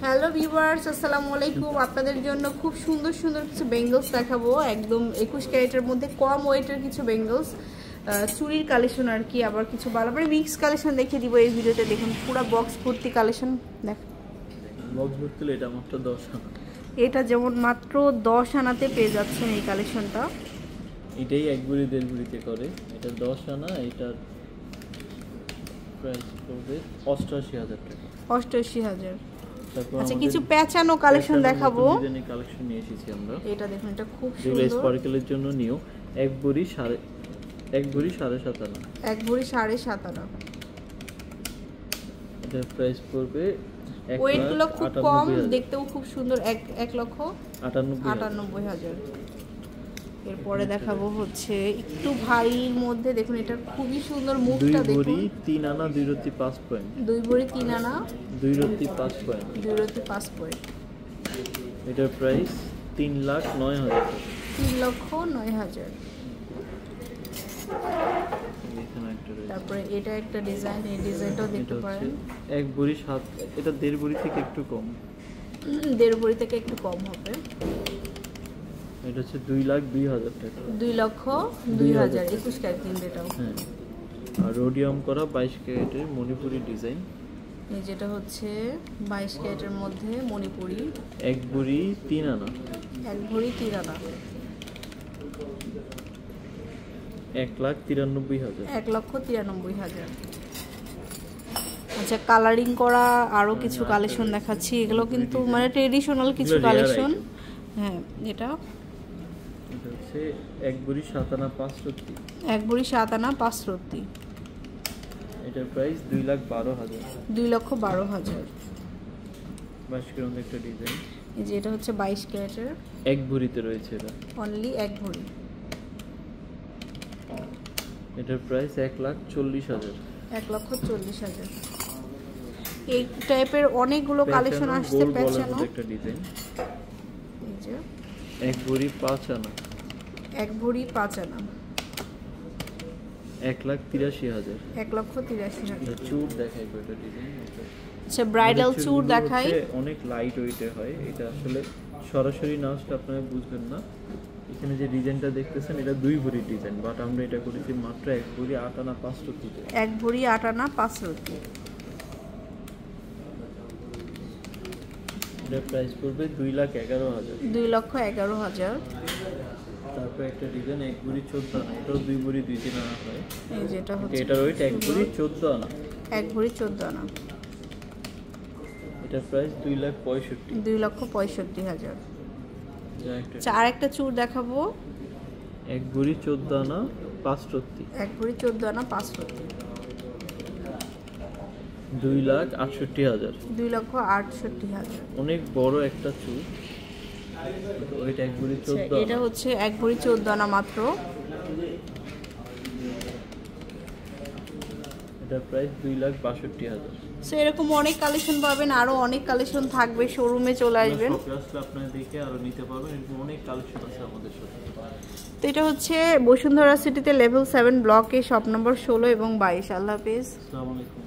Hello viewers, আসসালামু আলাইকুম। আপনাদের জন্য খুব সুন্দর সুন্দর কিছু বেঙ্গলস দেখাবো, একদম 21 ক্যারেটের মধ্যে কম ওয়েটের কিছু বেঙ্গলস, চুরির কালেকশন আর কি। আবার কিছু বালাবাড়ি মিক্স কালেকশন দেখিয়ে দিব এই ভিডিওতে। দেখুন পুরো বক্স ভর্তি কালেকশন। দেখ বক্স ভর্তি, এটা মাত্র 10 আনা। এটা যেমন মাত্র 10 আনাতে পেয়ে যাচ্ছেন এই কালেকশনটা। এটাই এক বুড়ি দেড় বুড়িতে করে। এটা 10 আনা, এটার প্রাইস পড়বে 88,000 টাকা। 88,000। তারপর আচ্ছা, কিছু প্যাচানো কালেকশন দেখাবো। ডিজাইনের কালেকশন নিয়ে এসেছি আমরা। এটা দেখুন, এটা খুব যেগুলো সুন্দর। স্পার্কেলের জন্য নিও। এক বুড়ি 7.5 আনা। এক ভরি 7.5 আনা। এটার প্রাইস পড়বে ওয়েটগুলো খুব কম, দেখতেও খুব সুন্দর। 1,98,000। এরপরে দেখাবো হচ্ছে একটু ভারীর মধ্যে। দেখুন এটা খুবই সুন্দর, মুখটা দেখুন। 2 ভরি 3 আনা 2 রতি 5 পয়েন্ট। 2 ভরি 3 আনা 2 রতি 5 পয়েন্ট। 2 রতি 5 পয়েন্ট। এটার প্রাইস 3,09,000 টাকা। 3,09,000। এখানে একটা রয়েছে। তারপরে এটা একটা ডিজাইন, এই ডিজাইনটাও দেখতে পারেন। এক ভরি 7, এটা 1.5 ভরি থেকে একটু কম। 1.5 ভরি থেকে একটু কম হবে। এটা হচ্ছে 2,02,000 টাকা। 2,02,000 21 ক্যারেট কিন্তু এটাও। হ্যাঁ, আর রোডিয়াম করা 22 ক্যারেটের মণিপুরি ডিজাইন। এই যেটা হচ্ছে 22 ক্যারেটের মধ্যে মণিপুরি। এক ভরি 3 আনা। 1 ভরি 3 আনা। 1,93,000। 1,93,000। আচ্ছা, কালারিং করা আরো কিছু কালেকশন দেখাচ্ছি। এগুলো কিন্তু মানে ট্রেডিশনাল কিছু কালেকশন। হ্যাঁ, এটা হচ্ছে এক ভরি 7 আনা 5 রতি। 1 ভরি 7 আনা 5 রতি। এটার প্রাইস 2,12,000। 2,12,000। 22 ক্যারেটের একটা ডিজাইন। এই যে এটা হচ্ছে 22 ক্যারেটের। এক ভরিতে রয়েছে এটা। অনলি 1 ভরি। এটার প্রাইস 1,40,000। 1,40,000। এই টাইপের অনেকগুলো কালেকশন আসছে প্যাচানো। একটা ডিজাইন। এই যে এক ভরি 5 আনা। 1 ভরি 5 আনা। 1,83,000। 1,83,000। চুর দেখাই এটা ডিজাইন। আচ্ছা, ব্রাইডাল চুর দেখাই। অনেক লাইট ওয়েটের হয়। এটা আসলে সরাসরি না আসলে আপনারা বুঝবেন না। এখানে যে ডিজাইনটা দেখতেছেন এটা 2 ভরির ডিজাইন, বাট আমরা এটা করেছি মাত্র 1 ভরি 8 আনা 5 রতিতে। 1 ভরি 8 আনা 5 রতি। এটার প্রাইস পড়বে 2,11,000। 2,11,000। তারপর একটা ডিজাইন 1 ভরি 14 আনা। এটাও 2 ভরি 2-3 আনা হয়। এই যেটা হচ্ছে এটার ওয়েট 1 ভরি 14 আনা। 1 ভরি 14 আনা। এটার প্রাইস 2,65,000। 2,65,000। আচ্ছা, আর একটা চুর দেখাবো। 1 ভরি 14 আনা 5 রতি। 1 ভরি 14 আনা 5 রতি। 2,68,000। 2,68,000। অনেক বড় একটা চুর। ওইটা 1 ভরি 14 এটা হচ্ছে 1 ভরি 14 আনা মাত্র। এটার প্রাইস 2,62,000। সো এরকম অনেক কালেকশন পাবেন, আরো অনেক কালেকশন থাকবে। শোরুমে চলে আসবেন, আপনারা দেখে আরো নিতে পারবেন। এরকম অনেক কালেকশন আছে আমাদের সাথে। তো এটা হচ্ছে বসুন্ধরা সিটিতে লেভেল 7 ব্লকে, শপ নম্বর 16 এবং 22। আল্লাহ হাফেজ। আসসালামু আলাইকুম।